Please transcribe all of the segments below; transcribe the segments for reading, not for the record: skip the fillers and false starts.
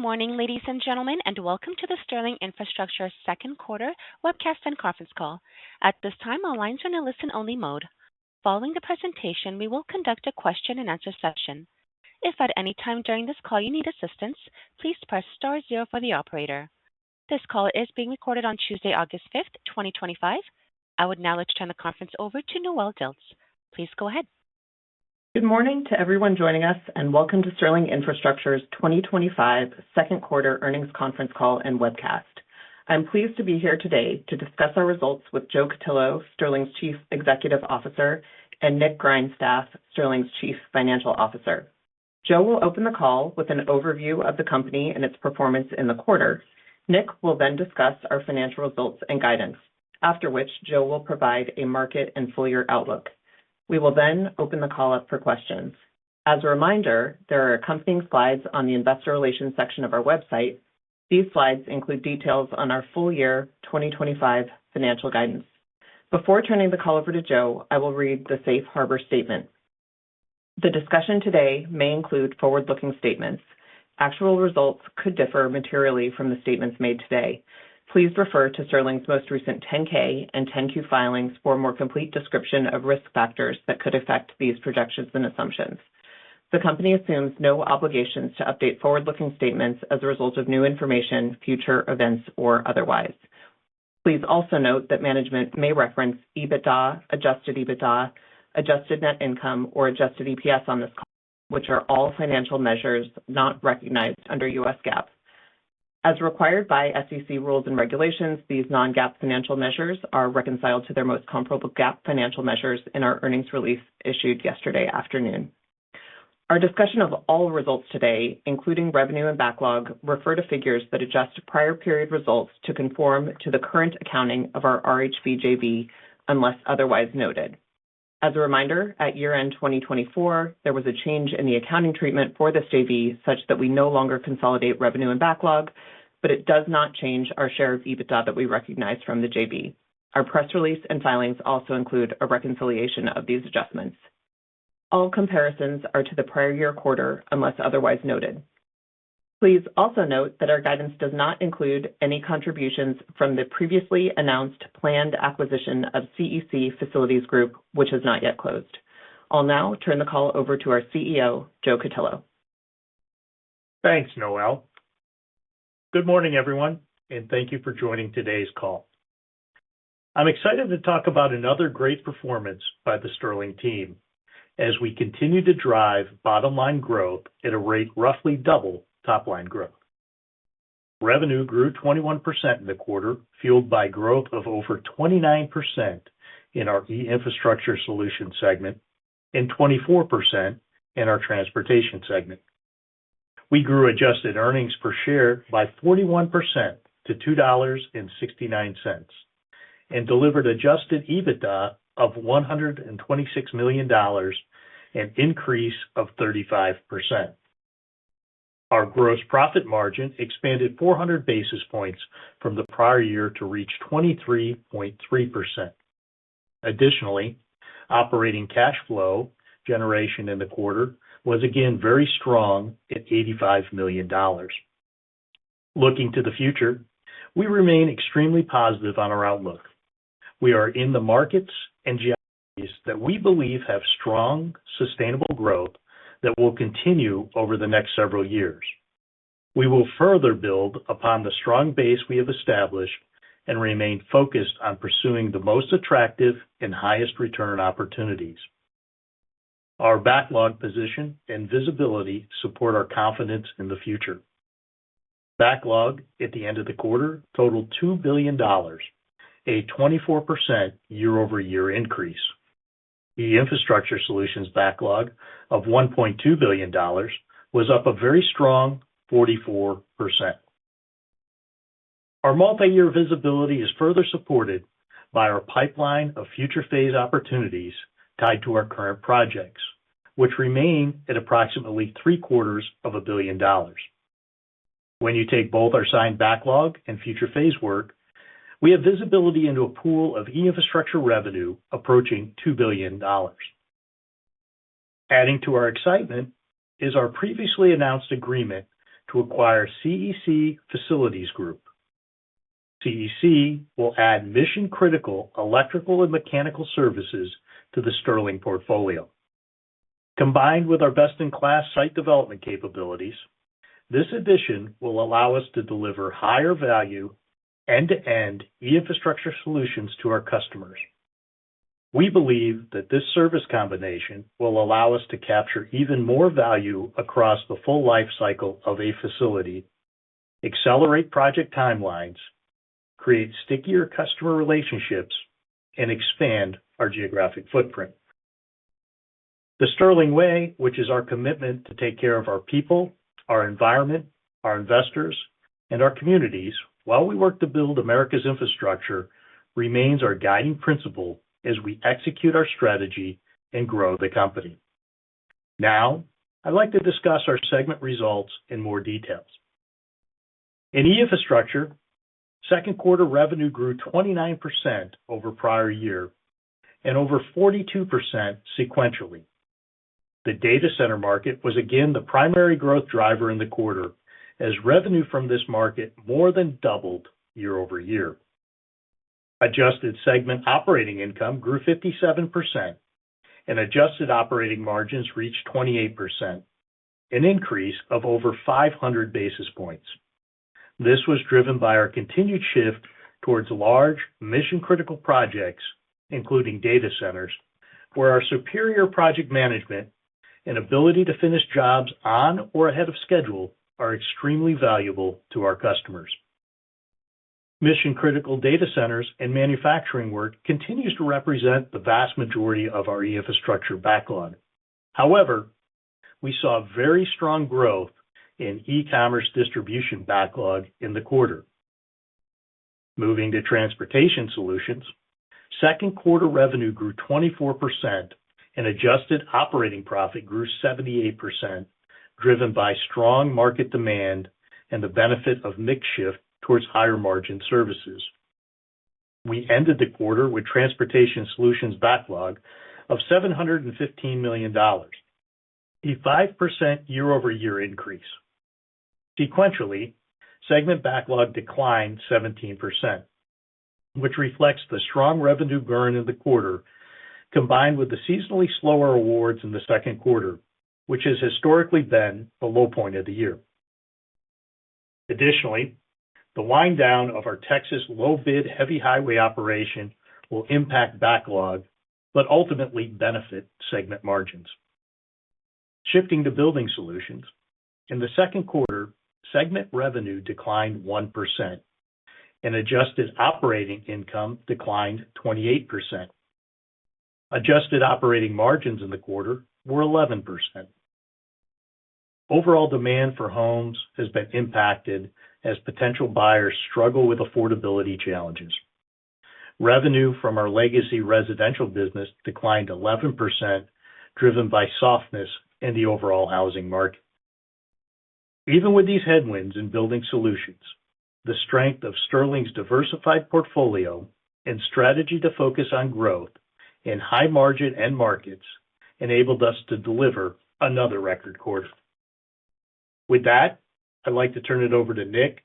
morning, ladies and gentlemen, and welcome to the Sterling Infrastructure second quarter webcast and conference call. At this time, all lines are in a listen-only mode. Following the presentation, we will conduct a question-and-answer session. If at any time during this call you need assistance, please press star zero for the operator. This call is being recorded on Tuesday, August 5th, 2025. I would now like to turn the conference over to Noelle Dilts. Please go ahead. Good morning to everyone joining us, and welcome to Sterling Infrastructure's 2025 second quarter earnings conference call and webcast. I'm pleased to be here today to discuss our results with Joe Cutillo, Sterling's Chief Executive Officer, and Nick Grindstaff, Sterling's Chief Financial Officer. Joe will open the call with an overview of the company and its performance in the quarter. Nick will then discuss our financial results and guidance, after which Joe will provide a market and full-year outlook. We will then open the call up for questions. As a reminder, there are accompanying slides on the Investor Relations section of our website. These slides include details on our full-year 2025 financial guidance. Before turning the call over to Joe, I will read the Safe Harbor Statement. The discussion today may include forward-looking statements. Actual results could differ materially from the statements made today. Please refer to Sterling's most recent 10-K and 10-Q filings for a more complete description of risk factors that could affect these projections and assumptions. The company assumes no obligations to update forward-looking statements as a result of new information, future events, or otherwise. Please also note that management may reference EBITDA, adjusted net income, or adjusted EPS on this call, which are all financial measures not recognized under U.S. GAAP. As required by SEC rules and regulations, these non-GAAP financial measures are reconciled to their most comparable GAAP financial measures in our earnings release issued yesterday afternoon. Our discussion of all results today, including revenue and backlog, refer to figures that adjust prior period results to conform to the current accounting of our RHV JV unless otherwise noted. As a reminder, at year-end 2024, there was a change in the accounting treatment for this JV such that we no longer consolidate revenue and backlog, but it does not change our share of EBITDA that we recognize from the JV. Our press release and filings also include a reconciliation of these adjustments. All comparisons are to the prior year quarter unless otherwise noted. Please also note that our guidance does not include any contributions from the previously announced planned acquisition of CEC Facilities Group, which has not yet closed. I'll now turn the call over to our CEO, Joe Cutillo. Thanks, Noelle. Good morning, everyone, and thank you for joining today's call. I'm excited to talk about another great performance by the Sterling team as we continue to drive bottom-line growth at a rate roughly double top-line growth. Revenue grew 21% in the quarter, fueled by growth of over 29% in our E-Infrastructure Solutions segment and 24% in our Transportation segment. We grew adjusted earnings per share by 41% to $2.69 and delivered adjusted EBITDA of $126 million, an increase of 35%. Our gross profit margin expanded 400 basis points from the prior year to reach 23.3%. Additionally, operating cash flow generation in the quarter was again very strong at $85 million. Looking to the future, we remain extremely positive on our outlook. We are in the markets and geographies that we believe have strong, sustainable growth that will continue over the next several years. We will further build upon the strong base we have established and remain focused on pursuing the most attractive and highest return opportunities. Our backlog position and visibility support our confidence in the future. Backlog at the end of the quarter totaled $2 billion, a 24% year-over-year increase. The Infrastructure Solutions backlog of $1.2 billion was up a very strong 44%. Our multi-year visibility is further supported by our pipeline of future phase opportunities tied to our current projects, which remain at approximately $750 million. When you take both our signed backlog and future phase work, we have visibility into a pool of E-Infrastructure revenue approaching $2 billion. Adding to our excitement is our previously announced agreement to acquire CEC Facilities Group. CEC will add mission-critical electrical and mechanical services to the Sterling portfolio. Combined with our best-in-class site development capabilities, this addition will allow us to deliver higher value end-to-end e-infrastructure solutions to our customers. We believe that this service combination will allow us to capture even more value across the full life cycle of a facility, accelerate project timelines, create stickier customer relationships, and expand our geographic footprint. The Sterling Way, which is our commitment to take care of our people, our environment, our investors, and our communities while we work to build America's infrastructure, remains our guiding principle as we execute our strategy and grow the company. Now, I'd like to discuss our segment results in more details. In e-infrastructure, second quarter revenue grew 29% over prior year and over 42% sequentially. The data center market was again the primary growth driver in the quarter, as revenue from this market more than doubled year over year. Adjusted segment operating income grew 57%, and adjusted operating margins reached 28%, an increase of over 500 basis points. This was driven by our continued shift towards large, mission-critical projects, including data centers, where our superior project management and ability to finish jobs on or ahead of schedule are extremely valuable to our customers. Mission-critical data centers and manufacturing work continues to represent the vast majority of our e-infrastructure backlog. However, we saw very strong growth in e-commerce distribution backlog in the quarter. Moving to transportation solutions, second quarter revenue grew 24% and adjusted operating profit grew 78%, driven by strong market demand and the benefit of mix shift towards higher margin services. We ended the quarter with transportation solutions backlog of $715 million, a 5% year-over-year increase. Sequentially, segment backlog declined 17%, which reflects the strong revenue burn in the quarter, combined with the seasonally slower awards in the second quarter, which has historically been the low point of the year. Additionally, the wind down of our Texas low-bid heavy highway operation will impact backlog, but ultimately benefit segment margins. Shifting to building solutions, in the second quarter, segment revenue declined 1%, and adjusted operating income declined 28%. Adjusted operating margins in the quarter were 11%. Overall demand for homes has been impacted as potential buyers struggle with affordability challenges. Revenue from our legacy residential business declined 11%, driven by softness in the overall housing market. Even with these headwinds in building solutions, the strength of Sterling's diversified portfolio and strategy to focus on growth in high margin end markets enabled us to deliver another record quarter. With that, I'd like to turn it over to Nick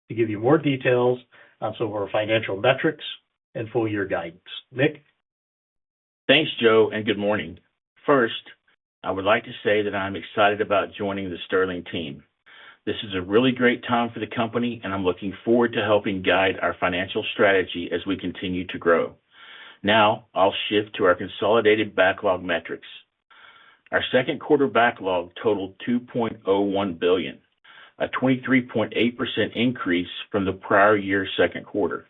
to give you more details on some of our financial metrics and full year guidance. Nick? Thanks, Joe, and good morning. First, I would like to say that I'm excited about joining the Sterling team. This is a really great time for the company, and I'm looking forward to helping guide our financial strategy as we continue to grow. Now, I'll shift to our consolidated backlog metrics. Our second quarter backlog totaled $2.01 billion, a 23.8% increase from the prior year's second quarter.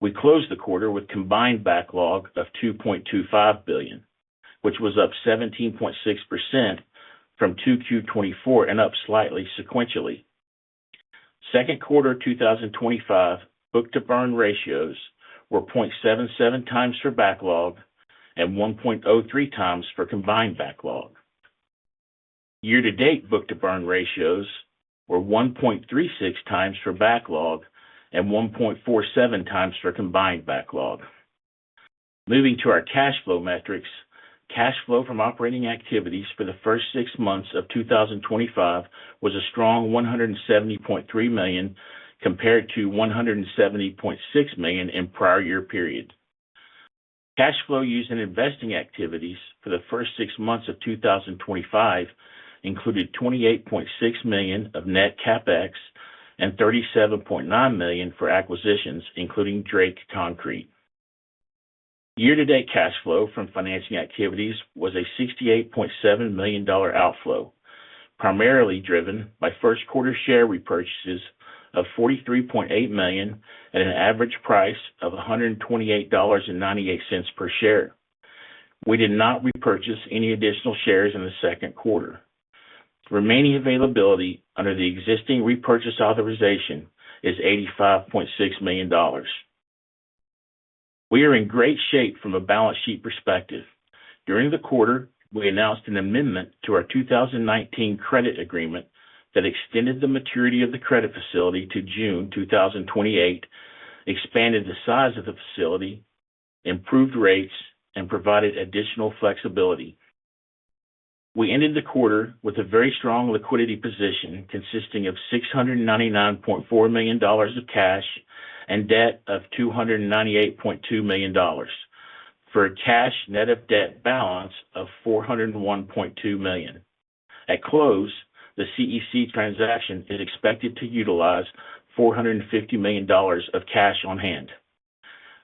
We closed the quarter with combined backlog of $2.25 billion, which was up 17.6% from 2Q24 and up slightly sequentially. Second quarter 2025 book-to-burn ratios were 0.77 times for backlog and 1.03 times for combined backlog. Year-to-date book-to-burn ratios were 1.36 times for backlog and 1.47 times for combined backlog. Moving to our cash flow metrics, cash flow from operating activities for the first 6 months of 2025 was a strong $170.3 million compared to $170.6 million in prior year period. Cash flow used in investing activities for the first 6 months of 2025 included $28.6 million of net CapEx and $37.9 million for acquisitions, including Drake Concrete. Year-to-date cash flow from financing activities was a $68.7 million outflow, primarily driven by first quarter share repurchases of $43.8 million at an average price of $128.98 per share. We did not repurchase any additional shares in the second quarter. Remaining availability under the existing repurchase authorization is $85.6 million. We are in great shape from a balance sheet perspective. During the quarter, we announced an amendment to our 2019 credit agreement that extended the maturity of the credit facility to June 2028, expanded the size of the facility, improved rates, and provided additional flexibility. We ended the quarter with a very strong liquidity position consisting of $699.4 million of cash and debt of $298.2 million, for a cash net of debt balance of $401.2 million. At close, the CEC transaction is expected to utilize $450 million of cash on hand.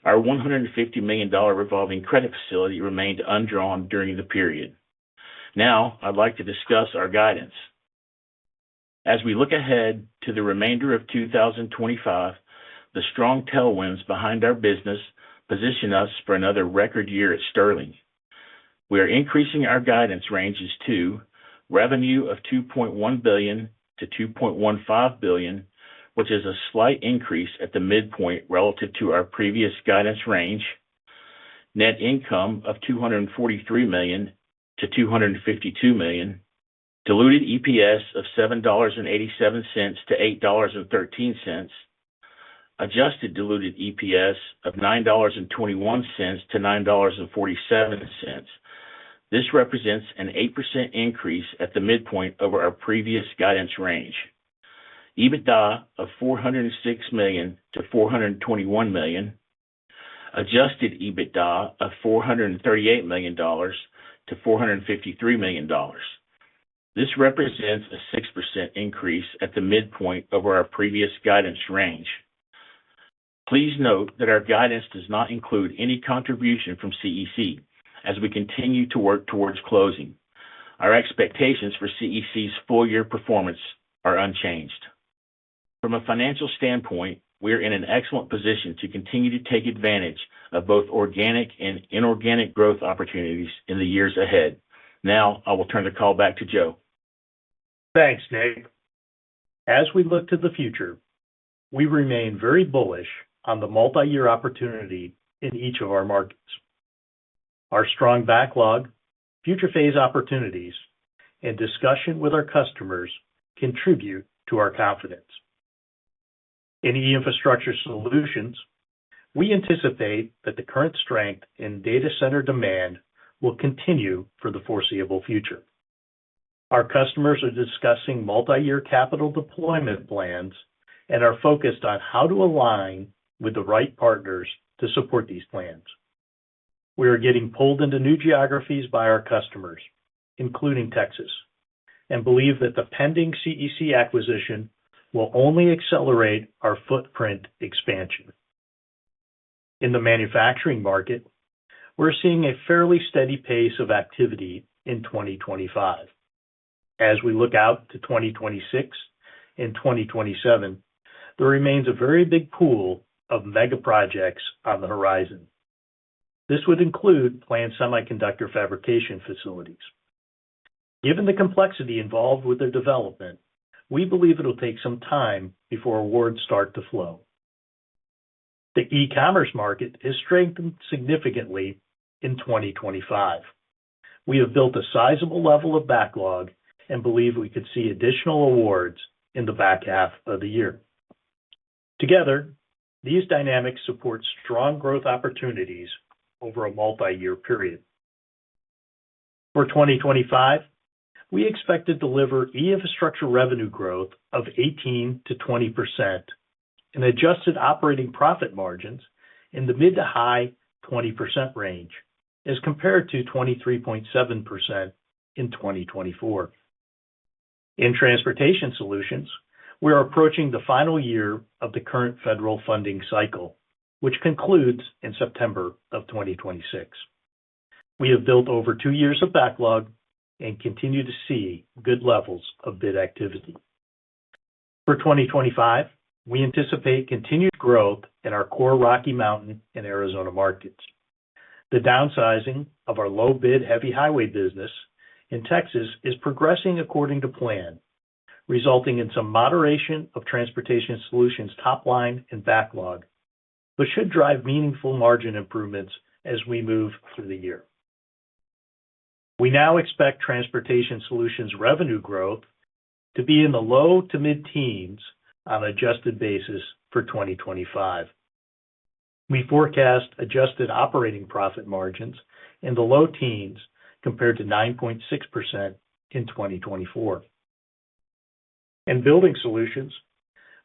Our $150 million revolving credit facility remained undrawn during the period. Now, I'd like to discuss our guidance. As we look ahead to the remainder of 2025, the strong tailwinds behind our business position us for another record year at Sterling. We are increasing our guidance ranges to revenue of $2.1 billion to $2.15 billion, which is a slight increase at the midpoint relative to our previous guidance range, net income of $243 million to $252 million, diluted EPS of $7.87 to $8.13, adjusted diluted EPS of $9.21 to $9.47. This represents an 8% increase at the midpoint over our previous guidance range. EBITDA of $406 million to $421 million, adjusted EBITDA of $438 million to $453 million. This represents a 6% increase at the midpoint over our previous guidance range. Please note that our guidance does not include any contribution from CEC as we continue to work towards closing. Our expectations for CEC's full-year performance are unchanged. From a financial standpoint, we are in an excellent position to continue to take advantage of both organic and inorganic growth opportunities in the years ahead. Now, I will turn the call back to Joe. Thanks, Nick. As we look to the future, we remain very bullish on the multi-year opportunity in each of our markets. Our strong backlog, future phase opportunities, and discussion with our customers contribute to our confidence. In E-Infrastructure Solutions, we anticipate that the current strength in data center demand will continue for the foreseeable future. Our customers are discussing multi-year capital deployment plans and are focused on how to align with the right partners to support these plans. We are getting pulled into new geographies by our customers, including Texas, and believe that the pending CEC acquisition will only accelerate our footprint expansion. In the manufacturing market, we're seeing a fairly steady pace of activity in 2025. As we look out to 2026 and 2027, there remains a very big pool of mega projects on the horizon. This would include planned semiconductor fabrication facilities. Given the complexity involved with their development, we believe it'll take some time before awards start to flow. The e-commerce market has strengthened significantly in 2025. We have built a sizable level of backlog and believe we could see additional awards in the back half of the year. Together, these dynamics support strong growth opportunities over a multi-year period. For 2025, we expect to deliver e-infrastructure revenue growth of 18 to 20% and adjusted operating profit margins in the mid to high 20% range, as compared to 23.7% in 2024. In Transportation Solutions, we are approaching the final year of the current federal funding cycle, which concludes in September of 2026. We have built over 2 years of backlog and continue to see good levels of bid activity. For 2025, we anticipate continued growth in our core Rocky Mountain and Arizona markets. The downsizing of our low bid heavy highway business in Texas is progressing according to plan, resulting in some moderation of Transportation Solutions top line and backlog, but should drive meaningful margin improvements as we move through the year. We now expect Transportation Solutions revenue growth to be in the low to mid-teens on an adjusted basis for 2025. We forecast adjusted operating profit margins in the low teens compared to 9.6% in 2024. In Building Solutions,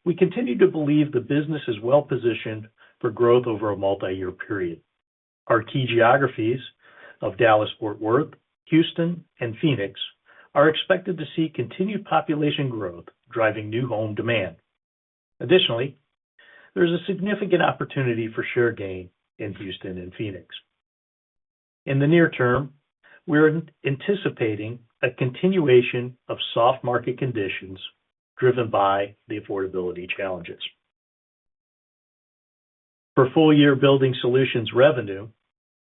we continue to believe the business is well positioned for growth over a multi-year period. Our key geographies of Dallas-Fort Worth, Houston, and Phoenix are expected to see continued population growth driving new home demand. Additionally, there is a significant opportunity for share gain in Houston and Phoenix. In the near term, we're anticipating a continuation of soft market conditions driven by the affordability challenges. For full-year Building Solutions revenue,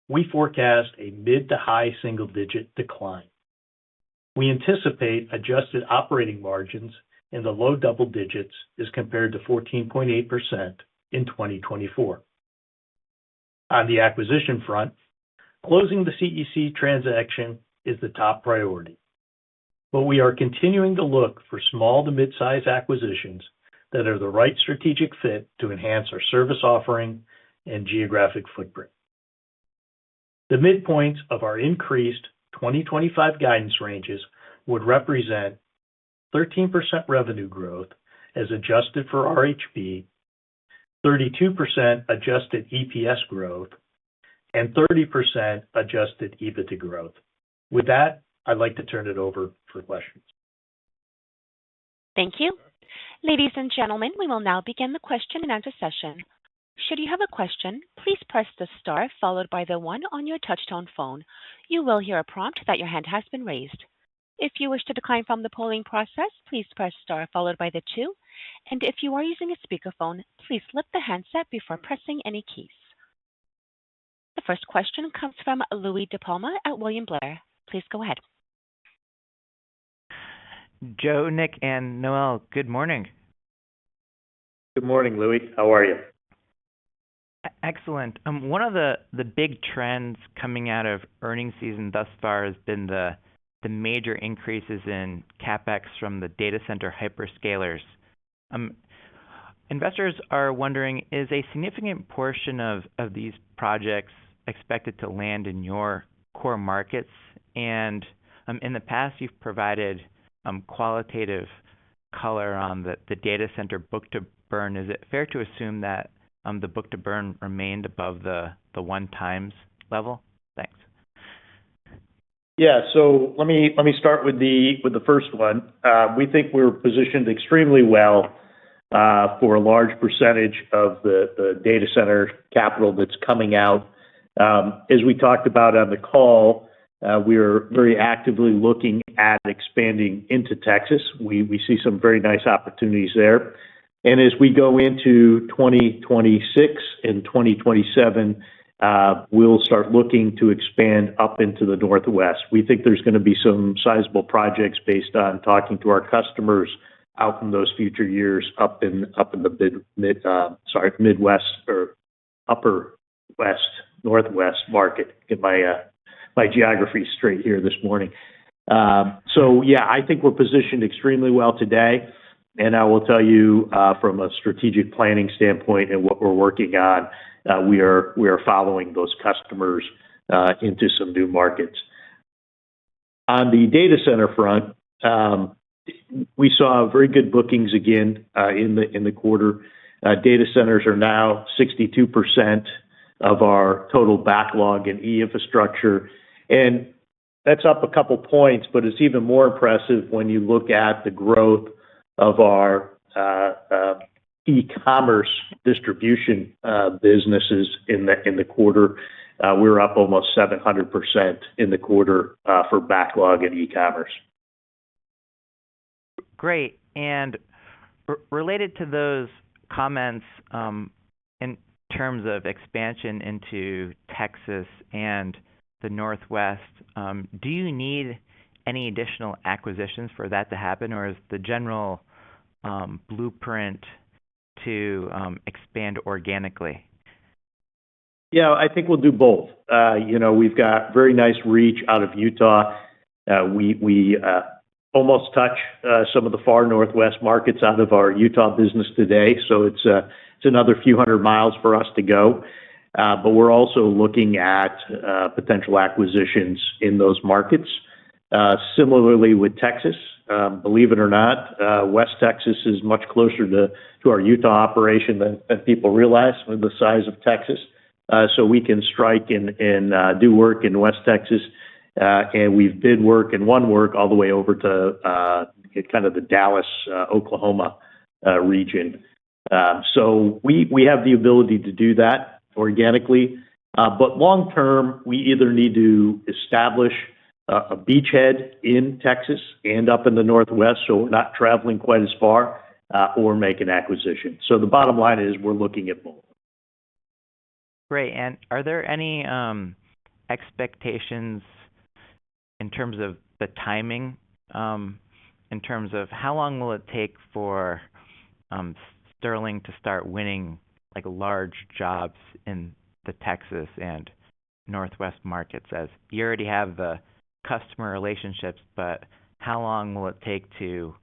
we forecast a mid to high single-digit decline. We anticipate adjusted operating margins in the low double digits as compared to 14.8% in 2024. On the acquisition front, closing the CEC transaction is the top priority, but we are continuing to look for small to mid-size acquisitions that are the right strategic fit to enhance our service offering and geographic footprint. The midpoints of our increased 2025 guidance ranges would represent 13% revenue growth as adjusted for RHB, 32% adjusted EPS growth, and 30% adjusted EBITDA growth. With that, I'd like to turn it over for questions. Thank you. Ladies and gentlemen, we will now begin the question and answer session. Should you have a question, please press the star followed by the 1 on your touchtone phone. You will hear a prompt that your hand has been raised. If you wish to decline from the polling process, please press star followed by the 2. And if you are using a speakerphone, please lift the handset before pressing any keys. The first question comes from Louis DePalma at William Blair. Please go ahead. Joe, Nick, and Noel, good morning. Good morning, Louis. How are you? Excellent. One of the big trends coming out of earnings season thus far has been the major increases in CapEx from the data center hyperscalers. Investors are wondering, is a significant portion of these projects expected to land in your core markets? And in the past, you've provided qualitative color on the data center book to burn. Is it fair to assume that the book to burn remained above the 1x level? Thanks. Yeah, so let me start with the first one. We think we're positioned extremely well for a large percentage of the data center capital that's coming out. As we talked about on the call, we are very actively looking at expanding into Texas. We see some very nice opportunities there. And as we go into 2026 and 2027, we'll start looking to expand up into the Northwest. We think there's going to be some sizable projects based on talking to our customers out in those future years up in the Midwest or Upper West, Northwest market. Get my geography straight here this morning. So yeah, I think we're positioned extremely well today. And I will tell you from a strategic planning standpoint and what we're working on, we are following those customers into some new markets. On the data center front, we saw very good bookings again in the quarter. Data centers are now 62% of our total backlog in e-infrastructure, and that's up a couple points, but it's even more impressive when you look at the growth of our e-commerce distribution businesses in the quarter. We were up almost 700% in the quarter for backlog and e-commerce. Great. And related to those comments, in terms of expansion into Texas and the Northwest, do you need any additional acquisitions for that to happen, or is the general blueprint to expand organically? Yeah, I think we'll do both. We've got very nice reach out of Utah. We almost touch some of the far Northwest markets out of our Utah business today, so it's another few hundred miles for us to go. But we're also looking at potential acquisitions in those markets. Similarly with Texas, believe it or not, West Texas is much closer to our Utah operation than people realize with the size of Texas. So we can strike and do work in West Texas, and we've bid work and won work all the way over to kind of the Dallas, Oklahoma region. So we have the ability to do that organically, but long term, we either need to establish a beachhead in Texas and up in the Northwest, so we're not traveling quite as far, or make an acquisition. So the bottom line is we're looking at both. Great. And are there any expectations in terms of the timing, in terms of how long will it take for Sterling to start winning like large jobs in the Texas and Northwest markets, as you already have the customer relationships, but how long will it take to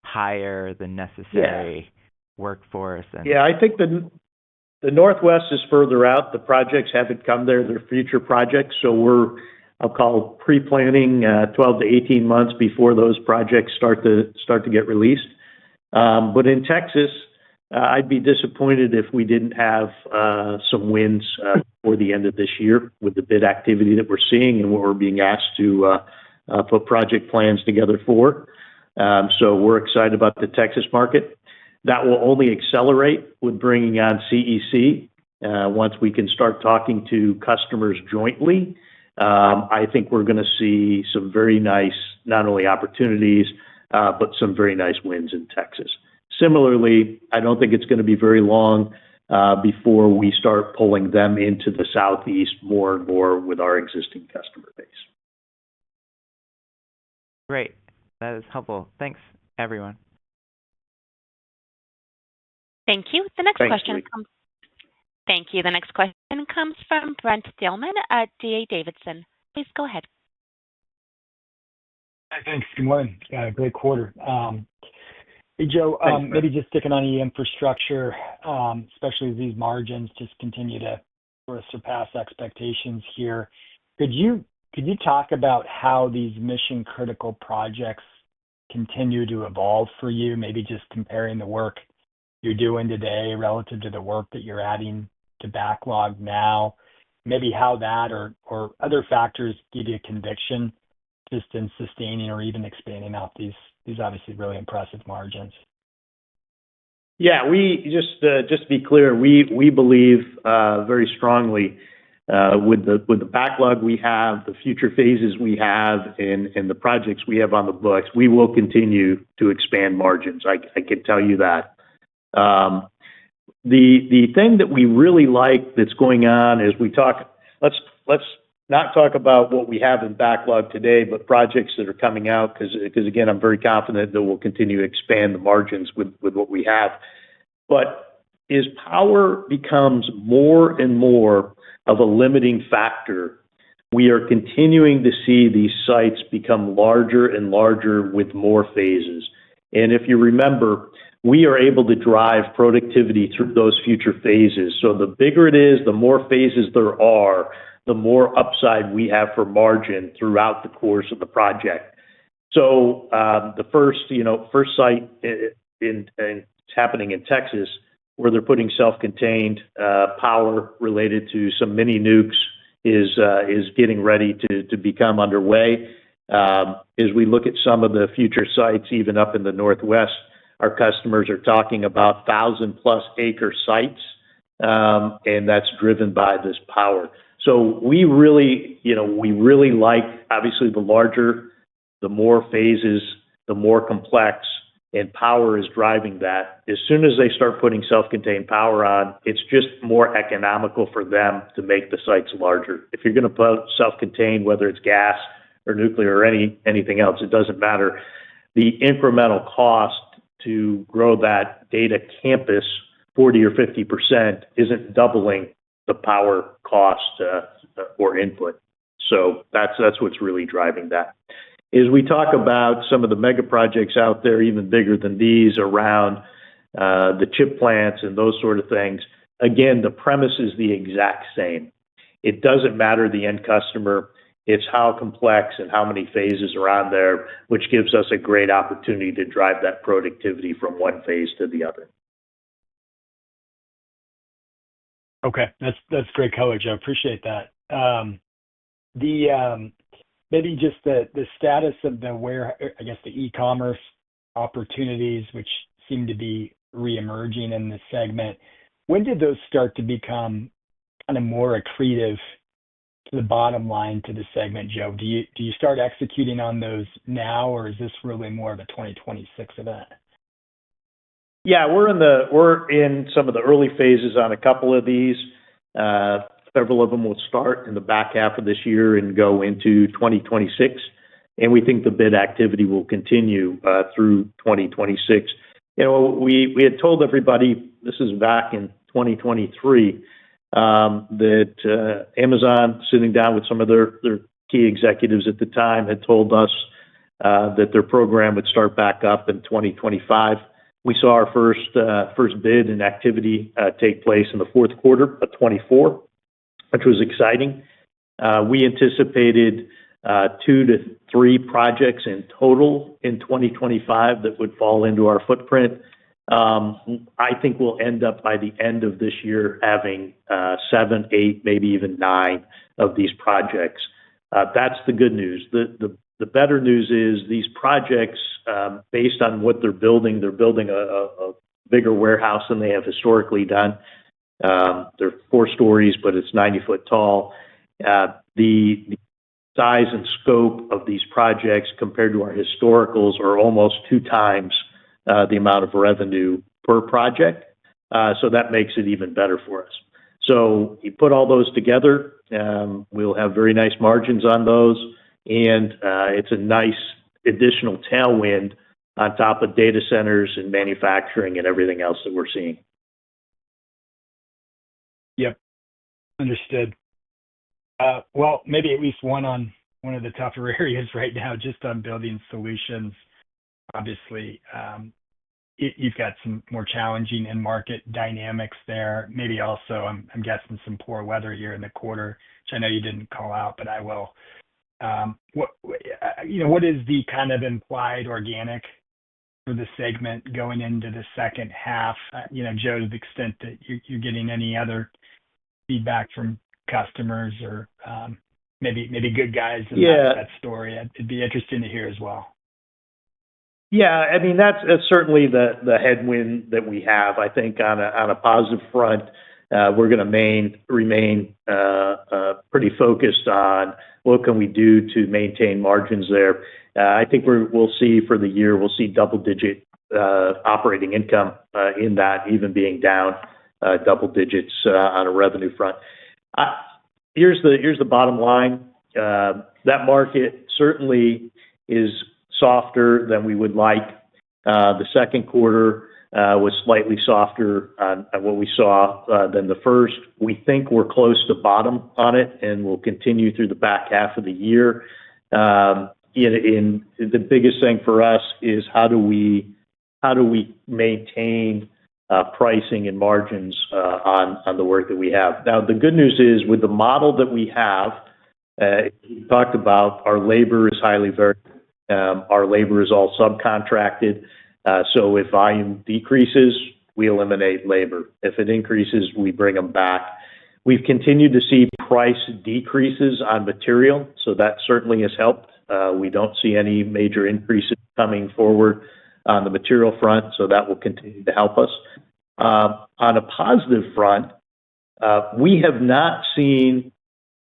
hire the necessary workforce? Yeah, I think the Northwest is further out. The projects haven't come there. They're future projects. So I'll call pre-planning 12 to 18 months before those projects start to get released. But in Texas, I'd be disappointed if we didn't have some wins before the end of this year with the bid activity that we're seeing and what we're being asked to put project plans together for. So we're excited about the Texas market. That will only accelerate with bringing on CEC. Once we can start talking to customers jointly, I think we're going to see some very nice, not only opportunities, but some very nice wins in Texas. Similarly, I don't think it's going to be very long before we start pulling them into the Southeast more and more with our existing customer base. Great. That is helpful. Thanks, everyone. Thank you. The next Thanks, question Lee. comes. Thank you. The next question comes from Brent Thielman at D.A. Davidson. Please go ahead. Hi, thanks. Good morning. Great quarter. Hey, Joe, Thanks, maybe just sticking on e-infrastructure, especially as these margins just continue to sort of surpass expectations here. Could you talk about how these mission-critical projects continue to evolve for you, maybe just comparing the work you're doing today relative to the work that you're adding to backlog now, maybe how that or other factors give you conviction just in sustaining or even expanding out these obviously really impressive margins? Yeah, we just to be clear, we believe very strongly with the backlog we have, the future phases we have, and the projects we have on the books, we will continue to expand margins. I can tell you that. The thing that we really like that's going on is let's not talk about what we have in backlog today, but projects that are coming out, because again, I'm very confident that we'll continue to expand the margins with what we have. But as power becomes more and more of a limiting factor, we are continuing to see these sites become larger and larger with more phases. And if you remember, we are able to drive productivity through those future phases. So the bigger it is, the more phases there are, the more upside we have for margin throughout the course of the project. So the first site it's happening in Texas, where they're putting self-contained power related to some mini nukes is getting ready to become underway. As we look at some of the future sites, even up in the Northwest, our customers are talking about 1,000+ acre sites, and that's driven by this power. So we really like, obviously, the larger, the more phases, the more complex, and power is driving that. As soon as they start putting self-contained power on, it's just more economical for them to make the sites larger. If you're going to put self-contained, whether it's gas or nuclear or anything else, it doesn't matter. The incremental cost to grow that data campus 40 or 50% isn't doubling the power cost or input. So that's what's really driving that. As we talk about some of the mega projects out there, even bigger than these, around the chip plants and those sort of things, again, the premise is the exact same. It doesn't matter the end customer. It's how complex and how many phases are on there, which gives us a great opportunity to drive that productivity from one phase to the other. Okay, that's great color, Joe. Appreciate that. Maybe just the status of the e-commerce opportunities, which seem to be reemerging in this segment. When did those start to become kind of more accretive to the bottom line to the segment, Joe? Do you start executing on those now, or is this really more of a 2026 event? Yeah, we're in some of the early phases on a couple of these. Several of them will start in the back half of this year and go into 2026. And we think the bid activity will continue through 2026. We had told everybody, this is back in 2023, that Amazon, sitting down with some of their key executives at the time, had told us that their program would start back up in 2025. We saw our first bid and activity take place in the fourth quarter of 24, which was exciting. We anticipated 2 to 3 projects in total in 2025 that would fall into our footprint. I think we'll end up by the end of this year having 7, 8, maybe even 9 of these projects. That's the good news. The better news is these projects, based on what they're building a bigger warehouse than they have historically done. They're 4 stories, but it's 90 foot tall. The size and scope of these projects compared to our historicals are almost 2 times the amount of revenue per project. So that makes it even better for us. So you put all those together, we'll have very nice margins on those. And it's a nice additional tailwind on top of data centers and manufacturing and everything else that we're seeing. Yep. Understood. Well, maybe at least one on one of the tougher areas right now, just on building solutions. Obviously, you've got some more challenging end market dynamics there. Maybe also, I'm guessing some poor weather here in the quarter, which I know you didn't call out, but I will. What is the kind of implied organic for the segment going into the second half? Joe, to the extent that you're getting any other feedback from customers or maybe good guys in that story, it'd be interesting to hear as well. Yeah, I mean, that's certainly the headwind that we have. I think on a positive front, we're going to remain pretty focused on what can we do to maintain margins there. I think we'll see for the year, we'll see double-digit operating income in that, even being down double digits on a revenue front. Here's the bottom line. That market certainly is softer than we would like. The second quarter was slightly softer on what we saw than the first. We think we're close to bottom on it, and we'll continue through the back half of the year. The biggest thing for us is how do we maintain pricing and margins on the work that we have. Now, the good news is with the model that we have, we talked about our labor is highly variable. Our labor is all subcontracted. So if volume decreases, we eliminate labor. If it increases, we bring them back. We've continued to see price decreases on material, so that certainly has helped. We don't see any major increases coming forward on the material front, so that will continue to help us. On a positive front, we have not seen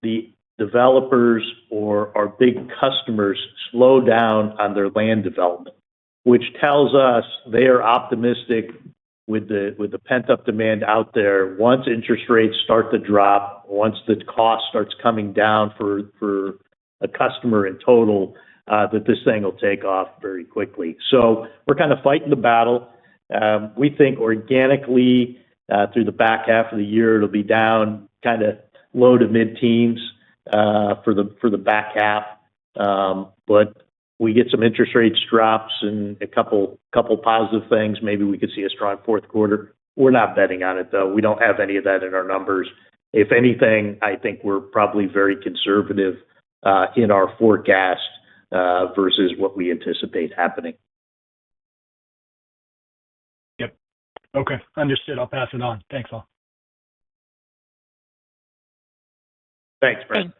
the developers or our big customers slow down on their land development, which tells us they are optimistic with the pent-up demand out there. Once interest rates start to drop, once the cost starts coming down for a customer in total, that this thing will take off very quickly. So we're kind of fighting the battle. We think organically through the back half of the year, it'll be down kind of low to mid-teens for the back half. But we get some interest rates drops and a couple positive things. Maybe we could see a strong fourth quarter. We're not betting on it, though. We don't have any of that in our numbers. If anything, I think we're probably very conservative in our forecast versus what we anticipate happening. Yep. Okay. Understood. I'll pass it on. Thanks, all. Thanks, Brent.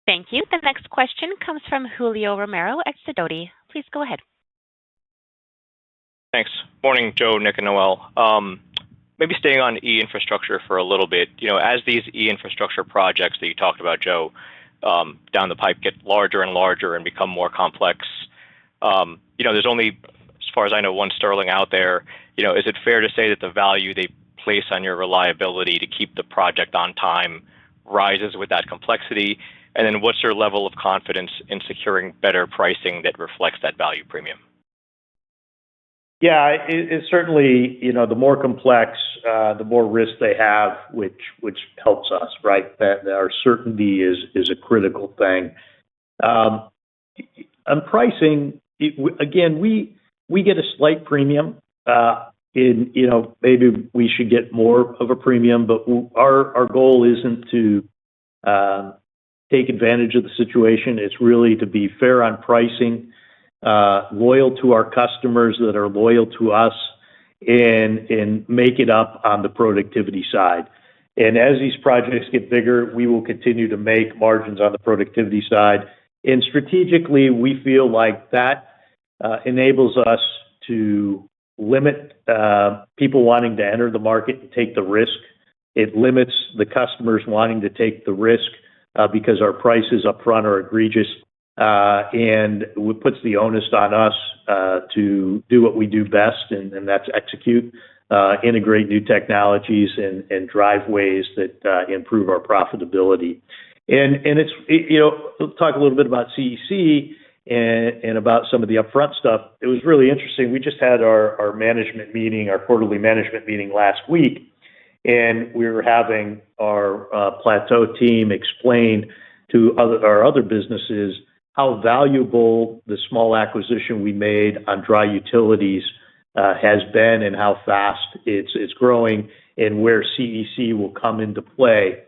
Thank you. The next question comes from Julio Romero at Sidoti. Please go ahead. Thanks. Morning, Joe, Nick, and Noel. Maybe staying on e-infrastructure for a little bit. As these e-infrastructure projects that you talked about, Joe, down the pipe get larger and larger and become more complex, there's only, as far as I know, one Sterling out there. Is it fair to say that the value they place on your reliability to keep the project on time rises with that complexity? And then what's your level of confidence in securing better pricing that reflects that value premium? Yeah, it's certainly, the more complex, the more risk they have, which helps us, right? That our certainty is a critical thing. On pricing, again, we get a slight premium. Maybe we should get more of a premium, but our goal isn't to take advantage of the situation. It's really to be fair on pricing, loyal to our customers that are loyal to us, and make it up on the productivity side. And as these projects get bigger, we will continue to make margins on the productivity side. And strategically, we feel like that enables us to limit people wanting to enter the market and take the risk. It limits the customers wanting to take the risk because our prices up front are egregious, and it puts the onus on us to do what we do best, and that's execute, integrate new technologies, and drive ways that improve our profitability. And it's we'll talk a little bit about CEC and about some of the upfront stuff. It was really interesting. We just had our management meeting, our quarterly management meeting last week, and we were having our Plateau team explain to our other businesses how valuable the small acquisition we made on dry utilities has been and how fast it's growing and where CEC will come into play.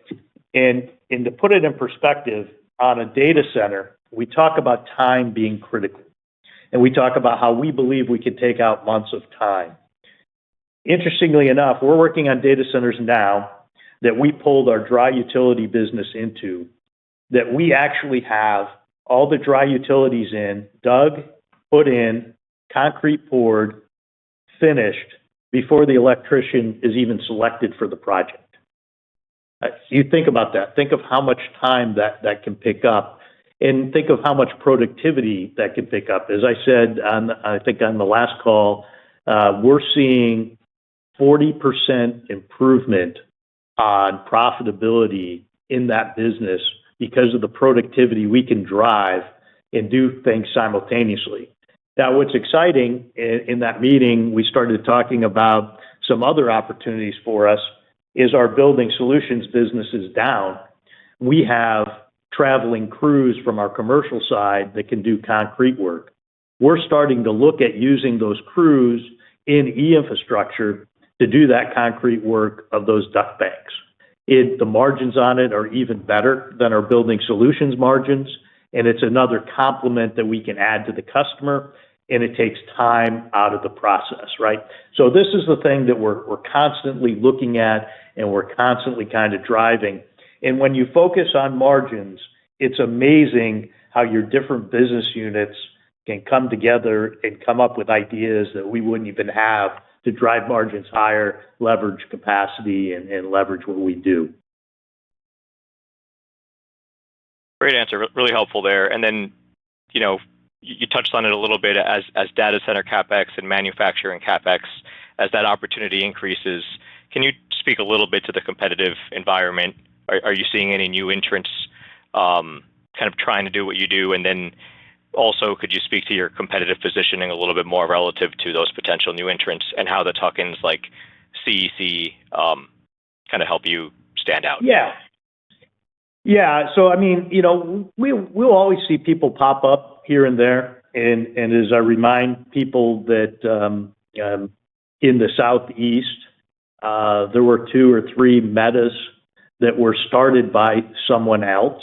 And to put it in perspective, on a data center, we talk about time being critical, and we talk about how we believe we can take out months of time. Interestingly enough, we're working on data centers now that we pulled our dry utility business into, that we actually have all the dry utilities in, dug, put in, concrete poured, finished, before the electrician is even selected for the project. You think about that. Think of how much time that can pick up, and think of how much productivity that can pick up. As I said, I think on the last call, we're seeing 40% improvement on profitability in that business because of the productivity we can drive and do things simultaneously. Now, what's exciting in that meeting, we started talking about some other opportunities for us, is our building solutions business is down. We have traveling crews from our commercial side that can do concrete work. We're starting to look at using those crews in e-infrastructure to do that concrete work of those duct banks. The margins on it are even better than our building solutions margins, and it's another complement that we can add to the customer, and it takes time out of the process, right? So this is the thing that we're constantly looking at, and we're constantly kind of driving. And when you focus on margins, it's amazing how your different business units can come together and come up with ideas that we wouldn't even have to drive margins higher, leverage capacity, and leverage what we do. Great answer. Really helpful there. And then, you touched on it a little bit as data center CapEx and manufacturing CapEx, as that opportunity increases. Can you speak a little bit to the competitive environment? Are you seeing any new entrants kind of trying to do what you do? And then also, could you speak to your competitive positioning a little bit more relative to those potential new entrants and how the tuck-ins like CEC kind of help you stand out? Yeah. So, I mean, we'll always see people pop up here and there. And as I remind people that in the Southeast, there were 2 or 3 metas that were started by someone else.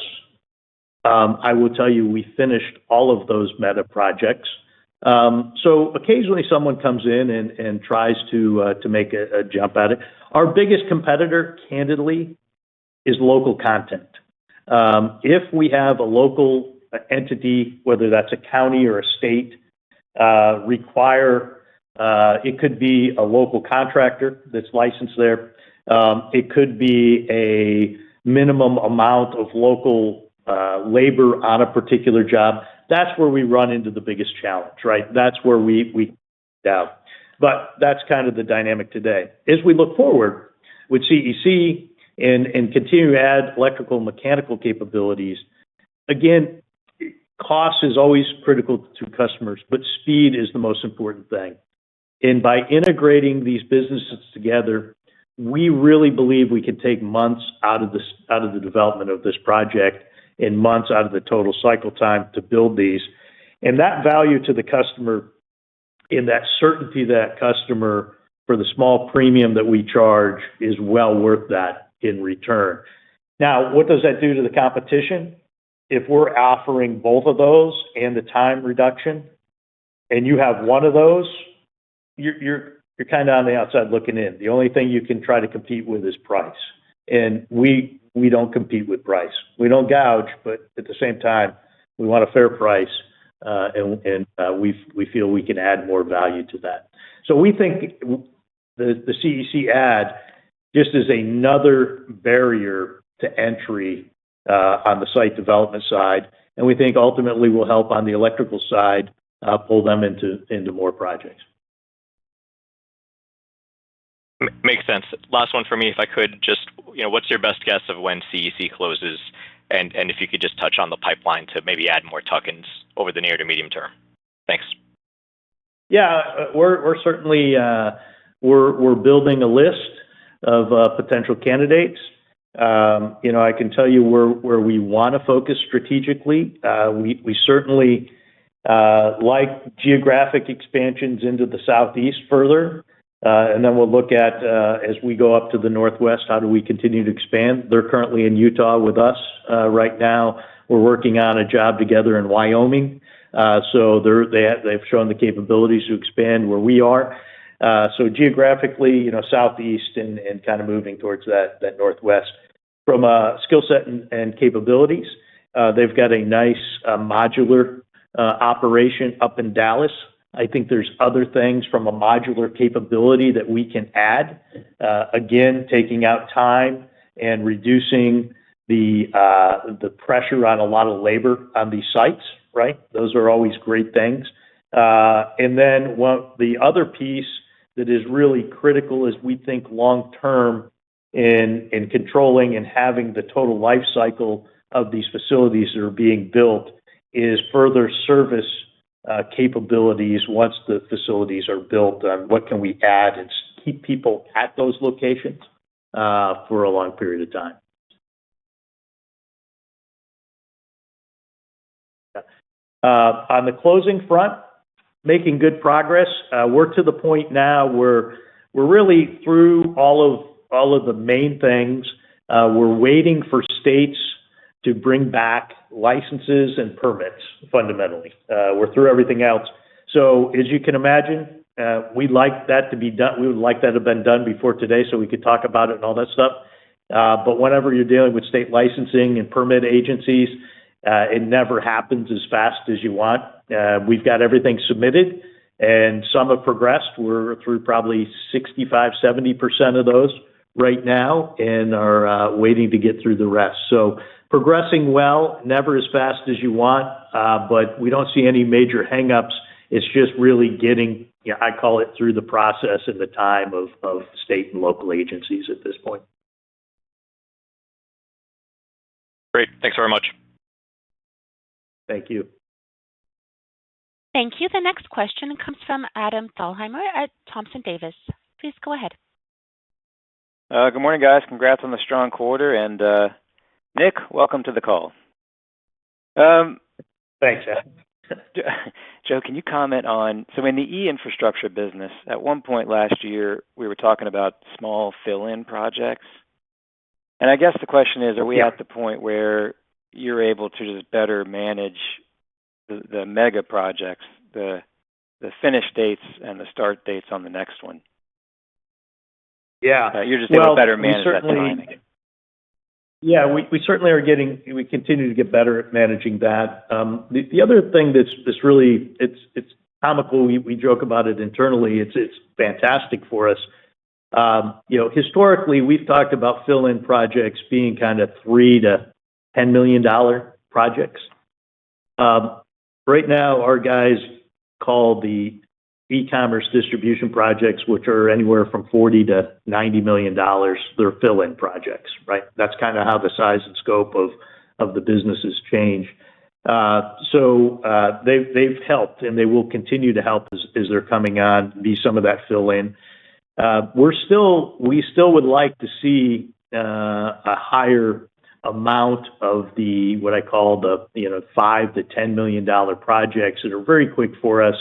I will tell you, we finished all of those meta projects. So occasionally someone comes in and tries to make a jump at it. Our biggest competitor, candidly, is local content. If we have a local entity, whether that's a county or a state, it could be a local contractor that's licensed there. It could be a minimum amount of local labor on a particular job. That's where we run into the biggest challenge, right? That's where we down. But that's kind of the dynamic today. As we look forward with CEC and continue to add electrical and mechanical capabilities, again, cost is always critical to customers, but speed is the most important thing. And by integrating these businesses together, we really believe we can take months out of the development of this project and months out of the total cycle time to build these. And that value to the customer and that certainty to that customer for the small premium that we charge is well worth that in return. Now, what does that do to the competition? If we're offering both of those and the time reduction, and you have one of those, you're kind of on the outside looking in. The only thing you can try to compete with is price. And we don't compete with price. We don't gouge, but at the same time, we want a fair price, and we feel we can add more value to that. So we think the CEC add just is another barrier to entry on the site development side, and we think ultimately will help on the electrical side pull them into more projects. Makes sense. Last one for me, if I could, just what's your best guess of when CEC closes, and if you could just touch on the pipeline to maybe add more tuck-ins over the near to medium term. Thanks. Yeah, we're certainly we're building a list of potential candidates. I can tell you where we want to focus strategically. We certainly like geographic expansions into the Southeast further. And then we'll look at, as we go up to the Northwest, how do we continue to expand? They're currently in Utah with us right now. We're working on a job together in Wyoming. So they've shown the capabilities to expand where we are. So geographically, Southeast and kind of moving towards that Northwest. From a skill set and capabilities, they've got a nice modular operation up in Dallas. I think there's other things from a modular capability that we can add. Again, taking out time and reducing the pressure on a lot of labor on these sites, right? Those are always great things. And then the other piece that is really critical is we think long-term in controlling and having the total life cycle of these facilities that are being built is further service capabilities once the facilities are built. What can we add and keep people at those locations for a long period of time? On the closing front, making good progress. We're to the point now where we're really through all of the main things. We're waiting for states to bring back licenses and permits, fundamentally. We're through everything else. So as you can imagine, we'd like that to be done. We would like that to have been done before today so we could talk about it and all that stuff. But whenever you're dealing with state licensing and permit agencies, it never happens as fast as you want. We've got everything submitted, and some have progressed. We're through probably 65, 70% of those right now and are waiting to get through the rest. So progressing well, never as fast as you want, but we don't see any major hangups. It's just really getting, I call it, through the process and the time of state and local agencies at this point. Great. Thanks very much. Thank you. Thank you. The next question comes from Adam Thalheimer at Thompson Davis. Please go ahead. Good morning, guys. Congrats on the strong quarter. And Nick, welcome to the call. Thanks, Adam. Joe, can you comment on, so in the e-infrastructure business, at one point last year, we were talking about small fill-in projects. And I guess the question is, are we at the point where you're able to just better manage the mega projects, the finish dates and the start dates on the next one? Yeah. You're just able to better manage that timing. Yeah, we certainly are we continue to get better at managing that. The other thing that's really, it's comical, we joke about it internally, it's fantastic for us. Historically, we've talked about fill-in projects being kind of $3 to $10 million projects. Right now, our guys call the e-commerce distribution projects, which are anywhere from $40 to $90 million, they're fill-in projects, right? That's kind of how the size and scope of the businesses change. So they've helped, and they will continue to help as they're coming on, be some of that fill-in. We still would like to see a higher amount of the, what I call the, $5 to $10 million projects that are very quick for us,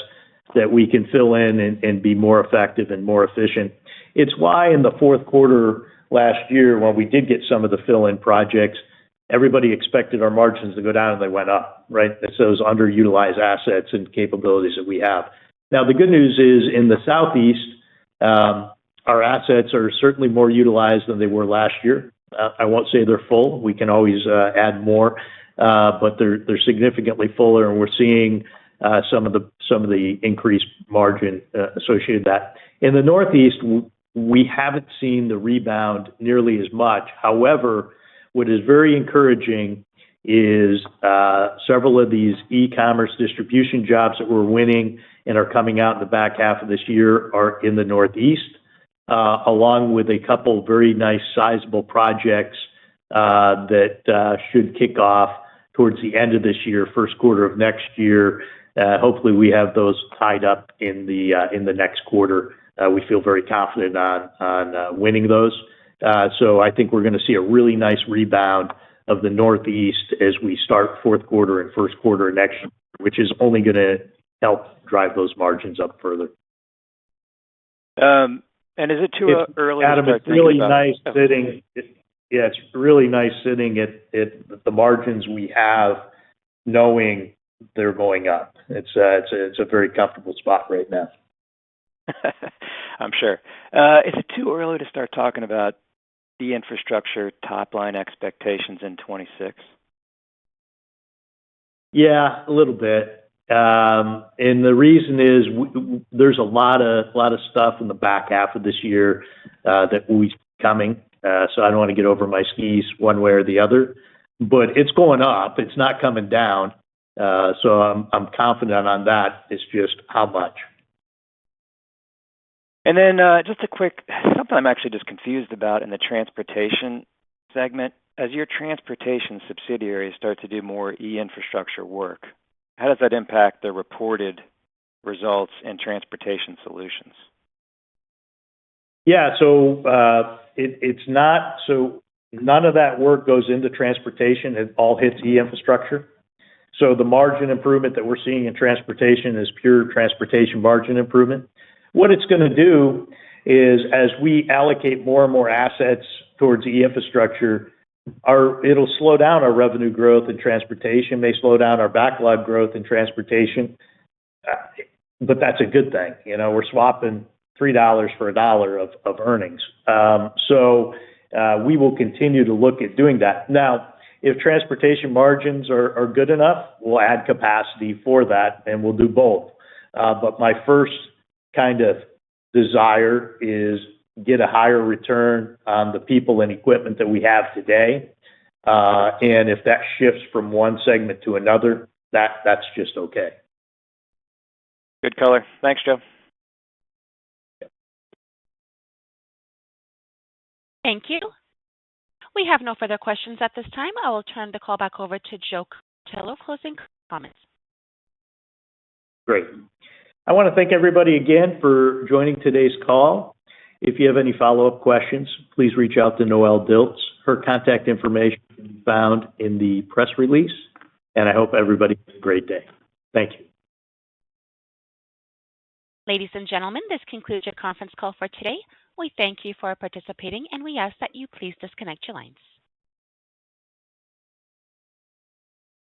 that we can fill in and be more effective and more efficient. It's why in the fourth quarter last year, when we did get some of the fill-in projects, everybody expected our margins to go down, and they went up, right? It's those underutilized assets and capabilities that we have. Now, the good news is in the Southeast, our assets are certainly more utilized than they were last year. I won't say they're full. We can always add more, but they're significantly fuller, and we're seeing some of the increased margin associated with that. In the Northeast, we haven't seen the rebound nearly as much. However, what is very encouraging is several of these e-commerce distribution jobs that we're winning and are coming out in the back half of this year are in the Northeast, along with a couple very nice sizable projects that should kick off towards the end of this year, first quarter of next year. Hopefully we have those tied up in the next quarter. We feel very confident on winning those. So I think we're going to see a really nice rebound of the Northeast as we start fourth quarter and first quarter next year, which is only going to help drive those margins up further. And is it too early to start thinking about? Adam, it's really nice sitting. It's really nice sitting at the margins we have, knowing they're going up. It's a very comfortable spot right now. I'm sure. Is it too early to start talking about the infrastructure top line expectations in 26? Yeah, a little bit. And the reason is there's a lot of stuff in the back half of this year that we see coming. So I don't want to get over my skis one way or the other, but it's going up. It's not coming down. So I'm confident on that. It's just how much. And then just a quick, something I'm actually just confused about in the transportation segment. As your transportation subsidiaries start to do more e-infrastructure work, how does that impact the reported results in transportation solutions? Yeah, so it's not, so none of that work goes into transportation. It all hits e-infrastructure. So the margin improvement that we're seeing in transportation is pure transportation margin improvement. What it's going to do is as we allocate more and more assets towards e-infrastructure, it'll slow down our revenue growth in transportation, may slow down our backlog growth in transportation, but that's a good thing. We're swapping $3 for $1 of earnings. So we will continue to look at doing that. Now, if transportation margins are good enough, we'll add capacity for that, and we'll do both. But my first kind of desire is get a higher return on the people and equipment that we have today. And if that shifts from one segment to another, that's just okay. Good color. Thanks, Joe. Thank you. We have no further questions at this time. I will turn the call back over to Joe Cutillo, closing comments. Great. I want to thank everybody again for joining today's call. If you have any follow-up questions, please reach out to Noelle Dilts. Her contact information can be found in the press release, and I hope everybody has a great day. Thank you. Ladies and gentlemen, this concludes your conference call for today. We thank you for participating, and we ask that you please disconnect your lines.